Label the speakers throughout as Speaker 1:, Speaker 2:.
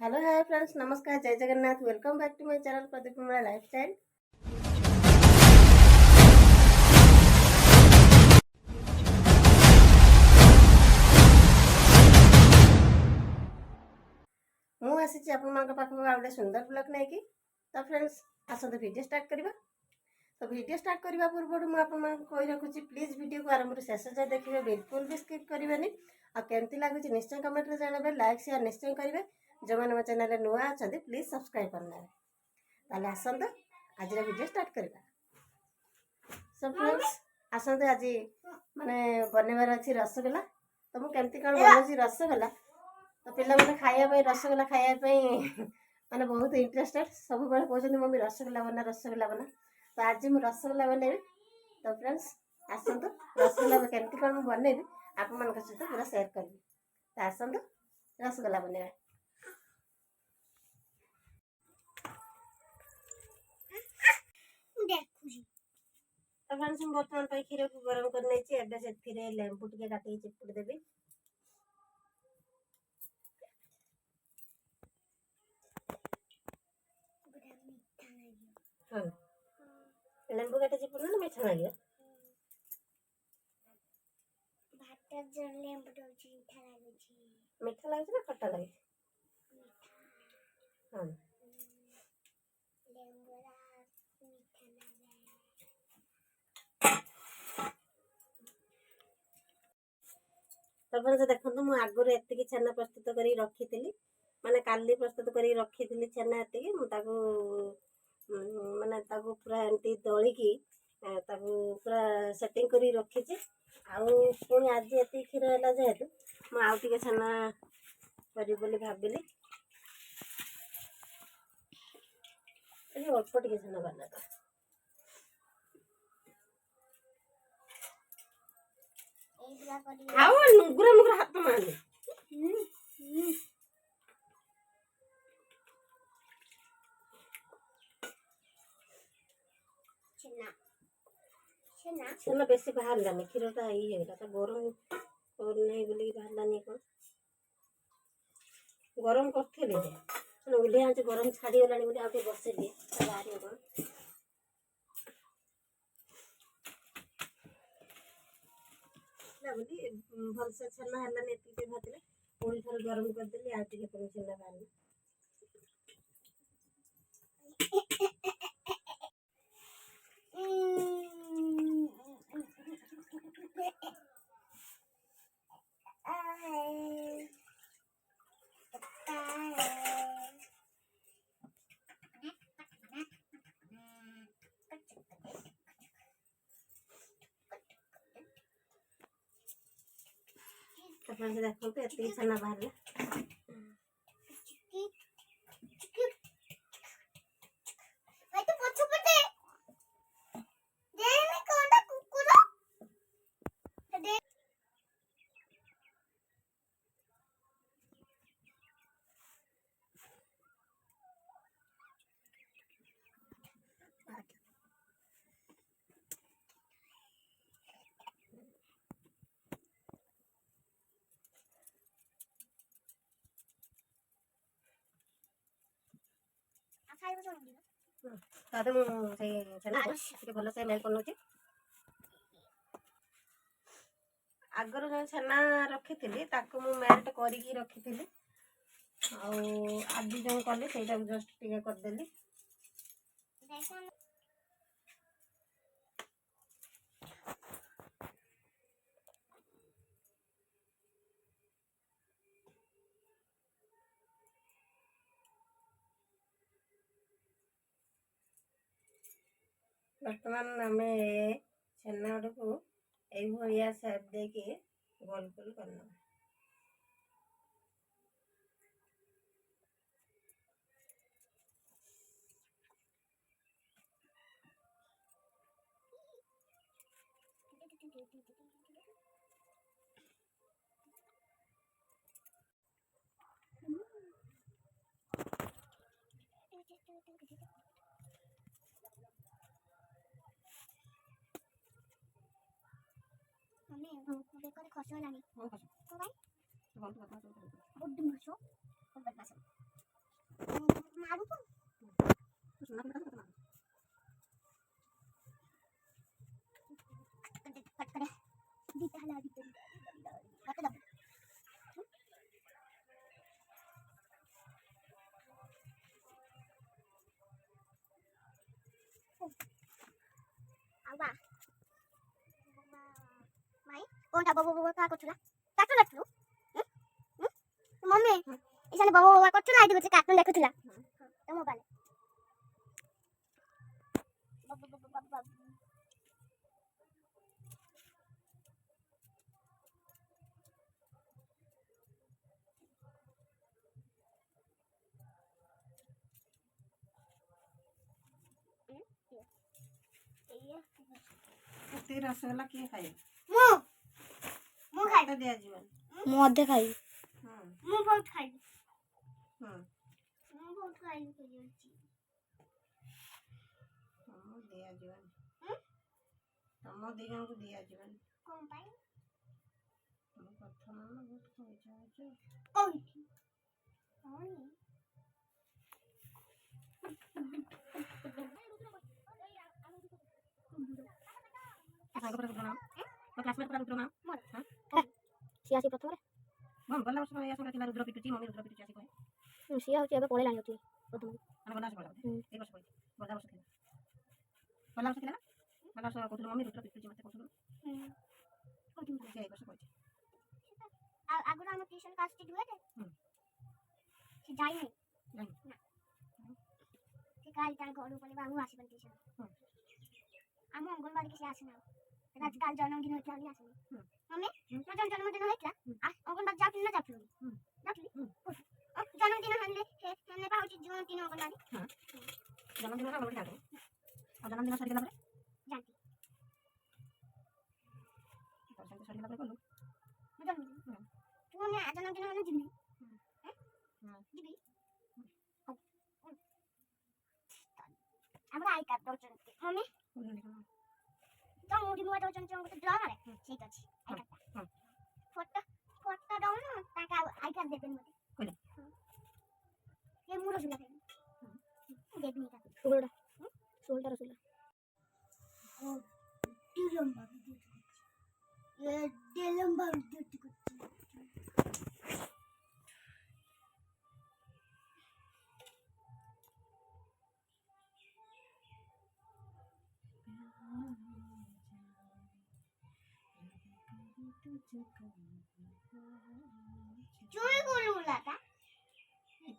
Speaker 1: Hello hi friends, नमस्कार, जय Jagannath. Welcome back to my channel Pradeep Kumar lifestyle. ମୁଁ ଆସିଛି ଆପଣମାନଙ୍କ ପାଖକୁ ଆଉ ଗୋଟେ ସୁନ୍ଦର ବ୍ଲଗ୍ ନେଇକି। ତ फ्रेंड्स ଆସନ୍ତୁ ଭିଡ଼ିଓ ଷ୍ଟାର୍ଟ କରିବା। ତ ଭିଡ଼ିଓ ଷ୍ଟାର୍ଟ କରିବା ପୂର୍ବରୁ ମୁଁ ଆପଣମାନଙ୍କୁ କହି ରଖୁଛି, ପ୍ଲିଜ୍ ଭିଡ଼ିଓକୁ ଆରମ୍ଭରୁ ଶେଷ ଯାଏଁ ଦେଖିବେ, ବିଲକୁଲ ବି ସ୍କିପ୍ କରିବେନି। ଆଉ କେମିତି ଲାଗୁଛି ନିଶ୍ଚୟ କମେଣ୍ଟରେ ଜଣାଇବେ, ଲାଇକ୍ ସେୟାର ନିଶ୍ଚୟ କରିବେ। ଯେଉଁମାନେ ମୋ ଚ୍ୟାନେଲରେ ନୂଆ ଅଛନ୍ତି ପ୍ଲିଜ୍ ସବସ୍କ୍ରାଇବ୍ କରିନେବେ। ତାହେଲେ ଆସନ୍ତୁ ଆଜିର ଭିଡ଼ିଓ ଷ୍ଟାର୍ଟ କରିବା। ସୋ फ्रेंड्स ଆସନ୍ତୁ ଆଜି ମାନେ ବନେଇବାର ଅଛି ରସଗୋଲା। ତ ମୁଁ କେମିତି କ'ଣ ବନଉଛି ରସଗୋଲା, ତ ପିଲାମାନେ ଖାଇବା ପାଇଁ ରସଗୋଲା ଖାଇବା ପାଇଁ ମାନେ ବହୁତ ଇଣ୍ଟରେଷ୍ଟେଡ୍। ସବୁବେଳେ କହୁଛନ୍ତି ମମ୍ମି ରସଗୋଲା ବନା। ତ ଆଜି ମୁଁ ରସଗୋଲା ବନେଇବି। ତ फ्रेंड्स ଆସନ୍ତୁ ରସଗୋଲା କେମିତି କ'ଣ ମୁଁ ବନେଇବି ଆପଣମାନଙ୍କ ସହିତ ପୁରା ସେୟାର କରିବି। ତ ଆସନ୍ତୁ ରସଗୋଲା ବନେଇବା। तो फ्रेंड्स मैं बर्तमान पर क्षीर को गरम कर नहीं लेंबू टे काटिक चिपुड़ी देवी। हाँ लेंबू काटे चिपुड़ ना मीठा लगे मीठा लगे ना खट्टा लगे। हाँ तो फ्रेंड्स देखो मुझे आगुरी एति छेना प्रस्तुत कर रखी माने काली प्रस्तुत कर रखी छेना एति माने पूरा एमती दलिकी पूरा सेटिंग कर रखी। पुणी आज ये क्षीर है जेहेतु मुझे आउ टे छेना करी भाविली। अल्प टे छेना बाला नुगुरा मुगुरा हाथ मारे छेना बेसी बाहर लानी क्षीरटा ये गरम नहीं बोल बाहर कौन गरम करी उल्ले आँच गरम छाड़गला आगे बसई दिए बाहर कौन भलसे छेना है भाजले पुणी थोड़ा गरम करदेली आगे छेना बाहर देखते ये छेना बाहर भल से मेल कर आगर जो छेना रखी थी मेल्ट कर रखी आज जो कली से जस्ट टे करदेली। बर्तमान आम छेना गुड़ को यह सेप दे गोल गोल करना। बेकर खसो लानी को भाई बहुत बदमाश हो बड्ड मसो बहुत बदमाश
Speaker 2: কোনটা বাবা বাবা কা করছলা কার্টুন দেখছলু মম্মি এখানে বাবা বাবা করছলা আইডি করছে কার্টুন দেখছলা তো মোবাইলে বাবা বাবা বাবা
Speaker 1: তুই রসগোল্লা কিଏ ଖାଇବ?
Speaker 2: ମୁଁ ଖାଇବି
Speaker 1: ତ ଦିଆଯିବନି।
Speaker 2: ମୁଁ ଅଧେ ଖାଇବି ମୁଁ ବହୁତ ଖାଇବି
Speaker 1: ହୁଁ
Speaker 2: ମୁଁ ବହୁତ ଖାଇବି କହିଛି
Speaker 1: ତମ ଦିଆଯିବନି ତମ ଦି ଜଣଙ୍କୁ ଦିଆଯିବନି।
Speaker 2: କଣ ପାଇଁ
Speaker 1: ତମ କଥା ମାନ ବହୁତ କହିଛ
Speaker 2: କହିଛି ସିଏ ଆସି ପ୍ରଥମରେ
Speaker 1: ଗଲା ବର୍ଷ ଏଇଆ ସବୁ ଥିଲା ରୁଦ୍ର ପିଟୁଛି ମମି ରୁଦ୍ର ପିଟୁଛି ଆସି କହେ
Speaker 2: ସିଏ ହଉଛି ଏବେ ପଳେଇଲାଣି ହଉଛି ପ୍ରଥମରେ
Speaker 1: ମାନେ ଗଲା ବର୍ଷ ପଳେଇଲା ଏଇ ବର୍ଷ କହିଛି ଗଲା ବର୍ଷ ଥିଲା ନା ଗଲା ବର୍ଷ କହୁଥିଲୁ ମମି ରୁଦ୍ର ପିଟୁଛି ମତେ କହୁଥିଲୁ ସେ ଏଇ ବର୍ଷ କହିଛି
Speaker 2: ଆଗରୁ ଆମ ଟ୍ୟୁସନ କାଷ୍ଟି ହୁଏ ସେ ଯାଇନି ସେ କାଲି ତାଙ୍କ ଘରକୁ ପଳେଇବା ମୁଁ ଆସିବନି ଟ୍ୟୁସନ ଆମ ଅଙ୍ଗନବାଡ଼ି କିଛି ଆସିନା କାଲି ଜନ୍ମଦିନ ହେଇଥିଲା ବୋଲି ଆସିନି ମମି ମୋ ଜନ୍ମଦିନ ହେଇଥିଲା ଅଙ୍ଗନବାଡ଼ି ଯାଉଥିଲି ନା ଯାଉଥିଲି ଜନ୍ମଦିନ ହେଲେ ପା ହଉଛି ଜୁନ 3 ଅଙ୍ଗନବାଡ଼ି
Speaker 1: ଜନ୍ମଦିନ ଅଙ୍ଗନବାଡ଼ି ଯାଆନ୍ତୁ ଆଉ ଜନ୍ମଦିନ ସରିଗଲା ପରେ
Speaker 2: ଯାଆନ୍ତି
Speaker 1: ସେମିତି ସରିଗଲା ପରେ ଗଲୁ
Speaker 2: ମୋ ଜନ୍ମଦିନ ତୁ ଜନ୍ମଦିନ ହେଲେ ଯିବି ଯିବି ଆମର ଆଇ କାର୍ଡ ଦଉଛନ୍ତି ମମି ତ ମୁଠି ମୁଆ ଦଉଛନ୍ତି ଗୋଟେ ଡ୍ରମାରେ ଠିକ ଅଛି ଆଇ କାର୍ଡ ଫଟୋ ଦଉନ ତାকে ଆଇ କାର୍ଡ ଦେବେନି ମତେ
Speaker 1: କହିଲେ
Speaker 2: ଏ ମୁଁ ରସଗୋଲା ଖାଇବି ଦେବିନି ତାକୁ ଷୋହଳଟା ରସଗୋଲା ଲମ୍ବା ଭିଡ଼ିଓ ଚୁଇ ଗୁଲଗୁଲାଟା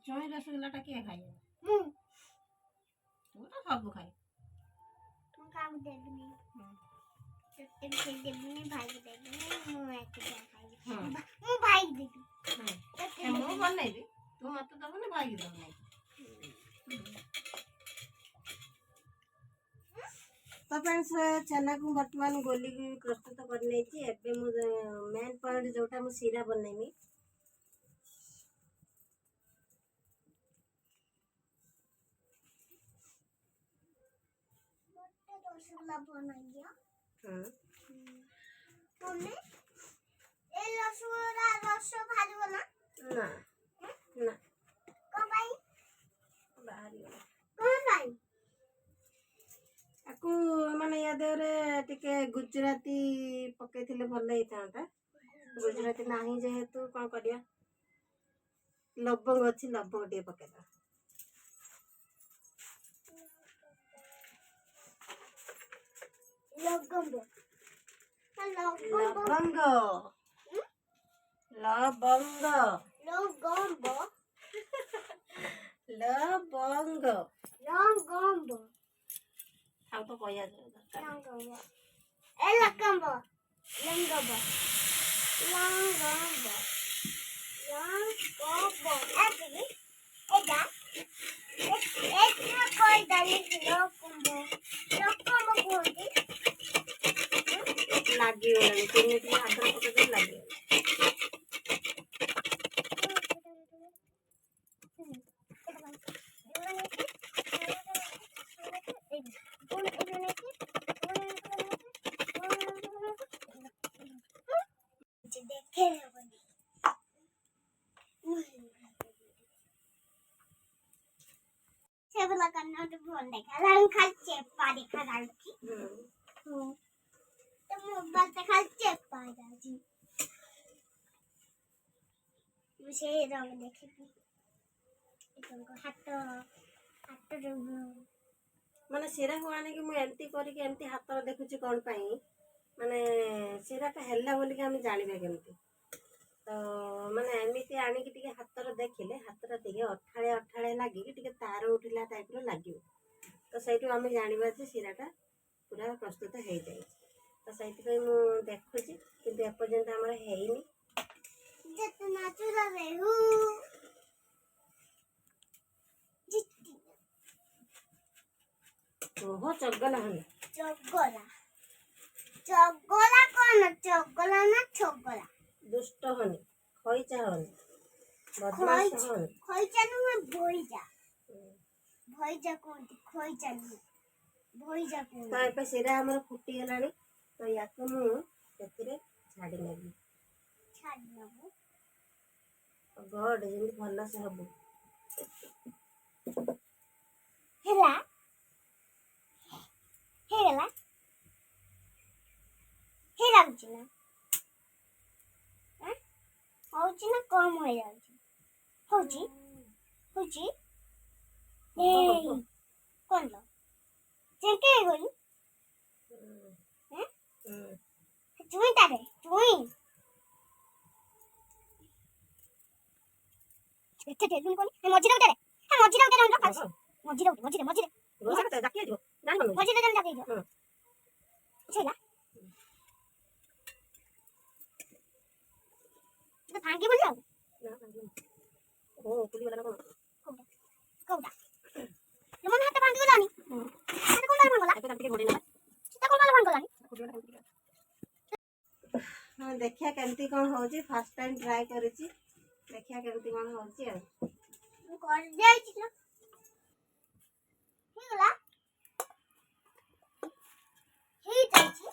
Speaker 1: ଚୁଇଁ ରସଗୋଲାଟା କିଏ ଖାଇବ?
Speaker 2: ମୁଁ
Speaker 1: ତୁ ତ ସବୁ ଖାଇ
Speaker 2: ମୁଁ କାହାକୁ ଦେବିନି ତତେ ବି କେହି ଦେବିନି ଭାଇକୁ ଦେବିନି ମୁଁ ଏକୁଟିଆ ଖାଇବି ମୁଁ ଭାଇକି ଦେବି
Speaker 1: ମୁଁ ବନେଇବି ତୁ ମତେ ଦବୁନି ଭାଇକି ଦବୁ ନାହିଁ तो फ्रेंड्स चना को वर्तमान गोली प्रस्तुत करने एबे मु मेन पॉइंट जोटा मु सीरा बनैमी
Speaker 2: रसगोला बनाइया मम्मी ए रसगोला रस भाजबो ना
Speaker 1: ना ना
Speaker 2: कोन भाई
Speaker 1: बाहरी
Speaker 2: कोन भाई
Speaker 1: आकु माने या देरे टिके गुजराती पकेइथिले भल हेइतांता गुजराती नाही जेहेतु कोन करिया लवंग अछि लवंग टे पकेदा
Speaker 2: लवंग
Speaker 1: लवंग लवंग
Speaker 2: लवंग
Speaker 1: लवंग
Speaker 2: लवंग
Speaker 1: आउ तो कहया
Speaker 2: लवंग ए लवंग लवंग लवंग लवंग एदा एक कोई डाली लवंग लवंग कोंदी
Speaker 1: लागी वाला तीन दिन आदर पके लागी
Speaker 2: देखे सेवला करना तो फोन देखा रंग खा चेपा देखा डालती तो मोबाइल पे खा चेपा डालती मुझे रंग देखे तुमको हाथ
Speaker 1: माने सिरा को आने कि मु एंती करी के एंती हाथ देखुची कोन पई ମାନେ ସିରାଟା ହେଲା ବୋଲିକି ଆମେ ଜାଣିବା କେମିତି? ତ ମାନେ ଏମିତି ଆଣିକି ଟିକେ ହାତରେ ଦେଖିଲେ ହାତଟା ଟିକେ ଅଠାଳିଆ ଅଠାଳିଆ ଲାଗିକି ଟିକେ ତାର ଉଠିଲା ଟାଇପ୍ର ଲାଗିବ। ତ ସେଇଠୁ ଆମେ ଜାଣିବା ଯେ ସିରାଟା ପୁରା ପ୍ରସ୍ତୁତ ହେଇଯାଇଛି। ତ ସେଇଥିପାଇଁ ମୁଁ ଦେଖୁଛି, କିନ୍ତୁ ଏପର୍ଯ୍ୟନ୍ତ ଆମର ହେଇନି। ଓହୋ ଚଗଲା ହନି।
Speaker 2: ଚଗଲା ଚଗଲା କଣ? ଚଗଲା ନା ଚଗଲା?
Speaker 1: ଦୁଷ୍ଟ ହନି, ଖଇଚା ହନି, ବଦମାସ ହନି।
Speaker 2: ଖଇଚା ନୁହେଁ ଭଇଜା। ଭଇଜା କୁହନ୍ତି, ଖଇଚା ନୁହେଁ ଭଇଜା
Speaker 1: ତ
Speaker 2: କୁହନ୍ତି।
Speaker 1: ଏବେ ସିରା ଆମର ଫୁଟିଗଲାଣି। ତ ୟାକୁ ମୁଁ ସେଥିରେ ଛାଡ଼ି ନେବି।
Speaker 2: ଛାଡ଼ି ନେବୁ।
Speaker 1: ଗଡ଼ ଯେମିତି ଭଲସେ ହବ।
Speaker 2: ହେଲା ହେଇଗଲା। ହେଇଯାଉଛି ନା ହଉଛି ନା କମ ହେଇଯାଉଛି? ହଉଛି ହଉଛି ଏଇ କଣ ଲ ଚେକେ ହେଇଗଲି ଚୁଇଁଟାରେ ଚୁଇଁ ଏତେ ଟେଲୁନ କଲି ମଝିରେ ଉଠେ ଅଣ୍ଡା ଖାଉଛି। ମଝିରେ ଉଠେ ମଝିରେ ମଝିରେ ଜଣ ଜାଗେଇ ଦିଅ ସେଇଲା ତୁ ଭାଙ୍ଗି ବୋଲି ଆଉ କୋଉଟା ମନ ହାତ ଭାଙ୍ଗିଗଲାନି। ହାତ କୋଉଟା ଭାଙ୍ଗିଗଲା? ସେଟା କୋଉଟା ଭାଙ୍ଗିଗଲାନି?
Speaker 1: ହଁ ଦେଖିବା କେମିତି କ'ଣ ହେଉଛି। ଫାର୍ଷ୍ଟ ଟାଇମ୍ ଟ୍ରାଏ କରିଛି, ଦେଖିବା କେମିତି କ'ଣ ହେଉଛି ଆଉ।
Speaker 2: ମୁଁ କରିଯାଇଛି ନା ହେଇଗଲା ହେଇଯାଇଛି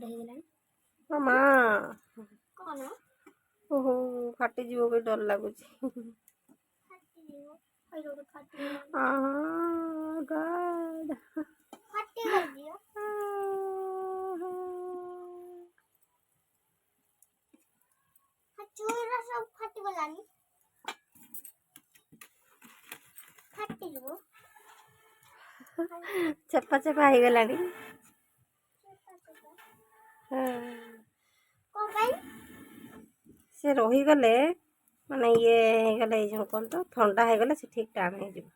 Speaker 2: ହେଇଗଲାଣି।
Speaker 1: ମା
Speaker 2: କଣ
Speaker 1: ଓହୋ ଫାଟିଯିବ ବି ଡର ଲାଗୁଛି।
Speaker 2: ଚୁଇଁରା ସବୁ ଫାଟିଗଲାନି। ଫାଟିଯିବ
Speaker 1: ଚେପା ଚେପା ହେଇଗଲାଣି।
Speaker 2: କଣ ପାଇଁ?
Speaker 1: ସେ ରହିଗଲେ ମାନେ ଇଏ ହେଇଗଲେ ଏଇ ଯେଉଁ କ'ଣ ତ ଥଣ୍ଡା ହେଇଗଲେ ସେ ଠିକ୍ ଟାଣ ହେଇଯିବ।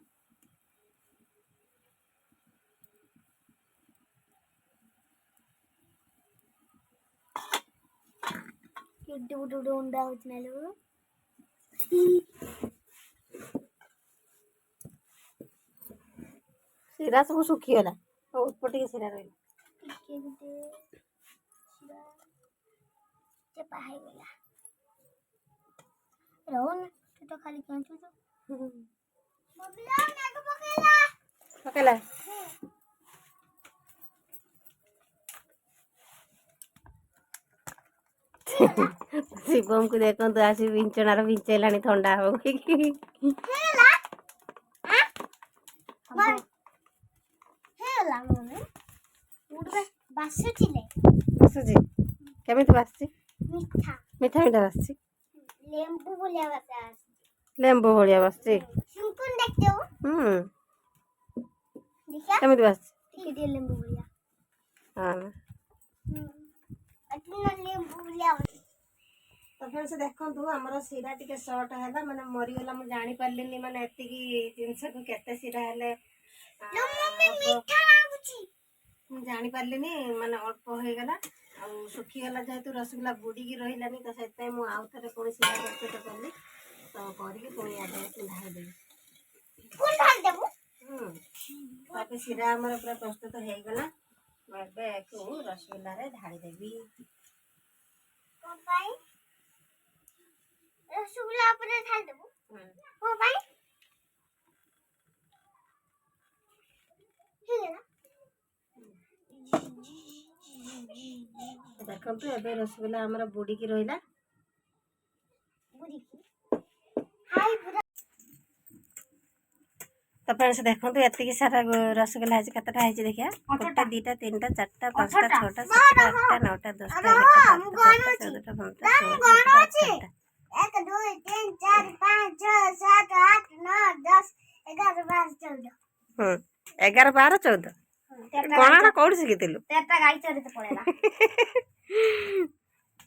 Speaker 2: କେଡେ ବଡ ବଡ ଅଣ୍ଡା ହଉଛି ନା ଲୋ।
Speaker 1: ଶିରା ସବୁ ଶୁଖିଗଲା, ଅଳ୍ପ ଟିକେ ଶିରା ରହିଲା।
Speaker 2: ଟିକେ ଗୋଟେ ଚେପା ହେଇଗଲା। ରହୁନ ତୁ ତ ଖାଲି କେଞ୍ଚୁଛୁ।
Speaker 1: ପକେଇଲା ଶିବମକୁ ଦେଖନ୍ତୁ ଆସି ବିଞ୍ଚଣାର ବିଞ୍ଚେଇଲାଣି ଥଣ୍ଡା ହବ କହିକି।
Speaker 2: ବାସୁଥିଲେ
Speaker 1: ବାସୁଛି କେମିତି ବାସୁଛି?
Speaker 2: ମିଠା
Speaker 1: ମିଠା ମିଠା ବାସୁଛି,
Speaker 2: ଲେମ୍ବୁ ଭଳିଆ ବାସା
Speaker 1: ଲେମ୍ବୁ ଭଳିଆ ବାସୁଛି।
Speaker 2: ଶୁଣୁନ ଦେଖିଦେବୁ ଦେଖିଆ
Speaker 1: କେମିତି ବାସୁଛି?
Speaker 2: ଟିକେ ଟିକେ ଲେମ୍ବୁ ଭଳିଆ।
Speaker 1: ହଁ
Speaker 2: ଲେମ୍ବୁ ଭଳିଆ
Speaker 1: ତାପରେ ସେ ଦେଖନ୍ତୁ ଆମର ଶିରା ଟିକେ ସର୍ଟ ହେଲା, ମାନେ ମରିଗଲା। ମୁଁ ଜାଣିପାରିଲିନି ମାନେ ଏତିକି ଜିନିଷକୁ କେତେ ଶିରା ହେଲେ ମୁଁ ଜାଣିପାରିଲିନି, ମାନେ ଅଳ୍ପ ହେଇଗଲା। ଆଉ ଶୁଖିଗଲା ଯେହେତୁ ରସଗୋଲା ବୁଡ଼ିକି ରହିଲାନି, ତ ସେଥିପାଇଁ ମୁଁ ଆଉ ଥରେ ପୁଣି ଶିରା ପ୍ରସ୍ତୁତ କଲି। ତ କରିକି ପୁଣି ଆଡ଼େ ଢାଳିଦେବି। ତାପରେ ଶିରା ଆମର ପୁରା ପ୍ରସ୍ତୁତ ହେଇଗଲା। ମୁଁ ଏବେ ଏକୁ ରସଗୋଲାରେ ଢାଳିଦେବି।
Speaker 2: କଣ ପାଇଁ? ରସଗୋଲା ଉପରେ ଢାଳିଦେବୁ। କଣ ପାଇଁ?
Speaker 1: ଦେଖନ୍ତୁ ଏବେ ରସଗୋଲା ଆମର ବୁଡ଼ିକି ରହିଲା। ତାପରେ ସେ ଦେଖନ୍ତୁ ଏତିକି ସାରା ରସଗୋଲା ହେଇଛି। କେତେଟା ହେଇଛି ଦେଖିଆ? 1 2 3 4 5 6 7 8 9 10 11 12 13 14 15
Speaker 2: 1 2 3 4 5 6 7 8 9 10 11 12 14
Speaker 1: 11 12 14 କଣାଟା କୋଉଠି ଶିଖିଥିଲୁ?
Speaker 2: ତେରଟା ଗାଈ ଚରିତେ ପଳେଇଲା।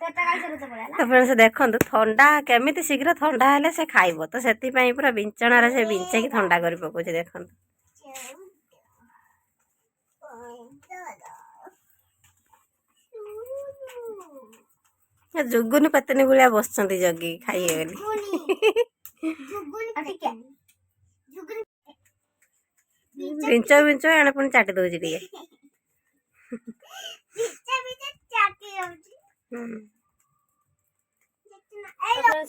Speaker 2: ତେରଟା ଗାଈ ଚରିତେ ପଳେଇଲା।
Speaker 1: ତ ଫ୍ରେଣ୍ଡସ୍ ଦେଖନ୍ତୁ ଥଣ୍ଡା କେମିତି ଶୀଘ୍ର ଥଣ୍ଡା ହେଲେ ସେ ଖାଇବ, ତ ସେଥିପାଇଁ ପୁରା ବିଞ୍ଚଣାରେ ସେ ବିଞ୍ଚେଇକି ଥଣ୍ଡା କରି ପକଉଛି ଦେଖନ୍ତୁ। ଯୁଗୁନି ପେତେନି ଭଳିଆ ବସିଛନ୍ତି ଜଗି ଖାଇବେ ବୋଲି। ବିଞ୍ଚ ବିଞ୍ଚ ଏଣେ ପୁଣି ଚାଟି ଦଉଛି ଟିକେ।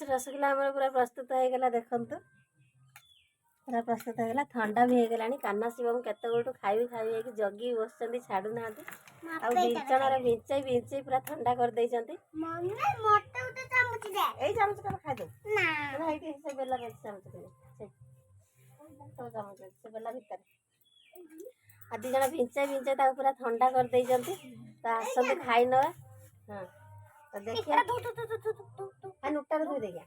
Speaker 1: ରସଗୋଲା ଆମର ପୁରା ପ୍ରସ୍ତୁତ ହେଇଗଲା ଦେଖନ୍ତୁ, ପୁରା ପ୍ରସ୍ତୁତ ହେଇଗଲା। ଥଣ୍ଡା ବି ହେଇଗଲାଣି। କାହ୍ନା ଶିବମ୍ କେତେବେଳଠୁ ଖାଇବି ଖାଇବି ହେଇକି ଜଗି ବସିଛନ୍ତି, ଛାଡୁନାହାନ୍ତି। ଆଉ ବିଞ୍ଚଣାରେ ବିଞ୍ଚେଇ ବିଞ୍ଚେଇ ପୁରା ଥଣ୍ଡା କରିଦେଇଛନ୍ତି। ଏଇ ଚାମଚଟା ଖାଇଦଉ ସେ ବେଲା ଚାମଚ ସେ ବେଲା ଭିତରେ ଆଉ ଦି ଜଣ ବିଞ୍ଚେଇ ବିଞ୍ଚେଇ ତାକୁ ପୁରା ଥଣ୍ଡା କରିଦେଇଛନ୍ତି। ତ ଆସନ୍ତୁ ଖାଇ ନେବା। ହଁ ତ ଦେଖିବା ନୁଟାରେ ଧୋଇ ଦେଖିଆ।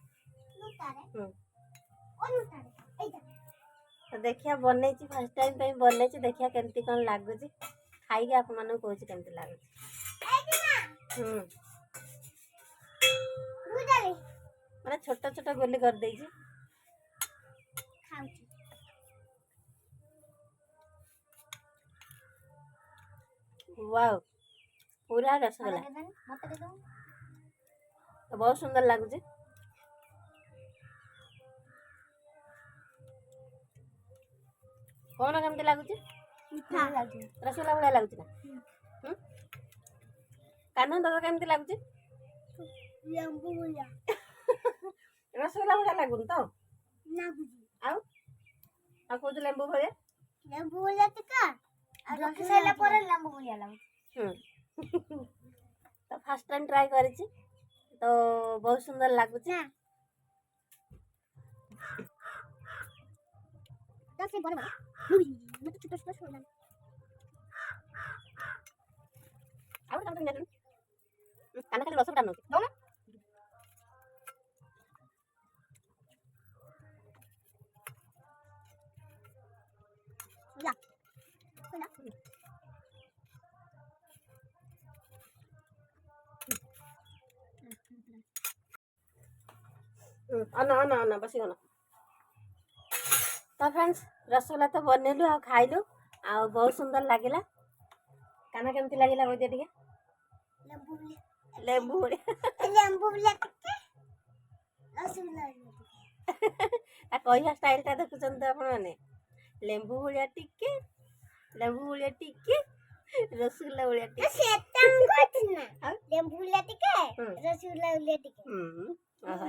Speaker 1: ତ ଦେଖିବା ବନେଇଛି, ଫାର୍ଷ୍ଟ ଟାଇମ୍ ପାଇଁ ବନେଇଛି, ଦେଖିବା କେମିତି କ'ଣ ଲାଗୁଛି। ଖାଇକି ଆପଣମାନଙ୍କୁ କହୁଛି କେମିତି ଲାଗୁଛି। ମାନେ ଛୋଟ ଛୋଟ ଗୋଲି କରିଦେଇଛି। ୱାଓ ପୁରା ରସଗୋଲା ବହୁତ ସୁନ୍ଦର ଲାଗୁଛି। କଣ କେମିତି ଲାଗୁଛି? ରସଗୋଲା ଭଳିଆ ଲାଗୁଛି ନା? କାହ୍ନା ତତେ କେମିତି ଲାଗୁଛି? ରସଗୋଲା ଭଳିଆ ଲାଗୁନି ତ? ଆଉ କହୁଛୁ ଲେମ୍ବୁ ଭଳିଆ? ତ ଫାର୍ଷ୍ଟ ଟାଇମ୍ ଟ୍ରାଏ କରିଛି, ତ ବହୁତ ସୁନ୍ଦର ଲାଗୁଛି। ଆଉ କାହ୍ନା ଖାଲି ରସଟା ନଉଛି। ଅନା ବସିଗଲ। ତ ଫ୍ରେଣ୍ଡସ୍ ରସଗୋଲା ତ ବନେଇଲୁ ଆଉ ଖାଇଲୁ, ଆଉ ବହୁତ ସୁନ୍ଦର ଲାଗିଲା। କାହ୍ନା କେମିତି ଲାଗିଲା କହିଦିଅ ଟିକେ? ଲେମ୍ବୁ ଭଳିଆ କହିବା ଷ୍ଟାଇଲଟା ଦେଖୁଛନ୍ତି ତ ଆପଣମାନେ। ଲେମ୍ବୁ ଭଳିଆ ଟିକେ, ଲେମ୍ବୁ ଭଳିଆ ଟିକେ, ରସଗୋଲା ଭଳିଆ ଟିକେ।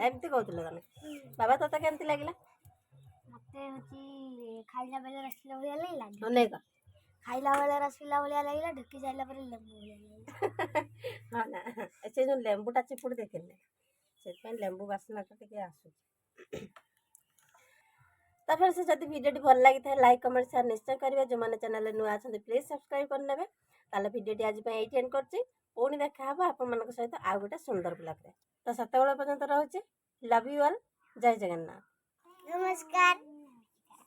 Speaker 1: ଏମିତି କହୁଥିଲ ତମେ। ବାବା ତତେ କେମିତି ଲାଗିଲା?
Speaker 2: ମତେ ହଉଛି ଖାଇଲା ବେଳେ ରସଗୋଲା ଭଳିଆ ଲାଗିଲା।
Speaker 1: ଅନେକ
Speaker 2: ଖାଇଲା ବେଳେ ରସଗୋଲା ଭଳିଆ ଲାଗିଲା, ଢୋକି ସାରିଲା ପରେ ଲେମ୍ବୁ ଭଳିଆ ଲାଗିଲା।
Speaker 1: ହଁ ନା ସେ ଯୋଉ ଲେମ୍ବୁଟା ଚିପୁଡ଼ି ଦେଖିଲେ ସେଥିପାଇଁ ଲେମ୍ବୁ ବାସ୍ନାଟା ଟିକେ ଆସୁଛି। ତାପରେ ସେ ଯଦି ଭିଡ଼ିଓଟି ଭଲ ଲାଗିଥାଏ ଲାଇକ୍ କମେଣ୍ଟ ସେୟାର ନିଶ୍ଚୟ କରିବେ। ଯେଉଁମାନେ ଚ୍ୟାନେଲରେ ନୂଆ ଅଛନ୍ତି ପ୍ଲିଜ୍ ସବସ୍କ୍ରାଇବ୍ କରିନେବେ। ତାହେଲେ ଭିଡ଼ିଓଟି ଆଜି ପାଇଁ ଏଇଠି ଏଣ୍ଡ କରୁଛି। ପୁଣି ଦେଖା ହେବ ଆପଣମାନଙ୍କ ସହିତ ଆଉ ଗୋଟେ ସୁନ୍ଦର ବ୍ଲଗ୍ରେ। ତ ସେତେବେଳେ ପର୍ଯ୍ୟନ୍ତ ରହୁଛି। Love you all. ଜୟ ଜଗନ୍ନାଥ।
Speaker 2: ନମସ୍କାର।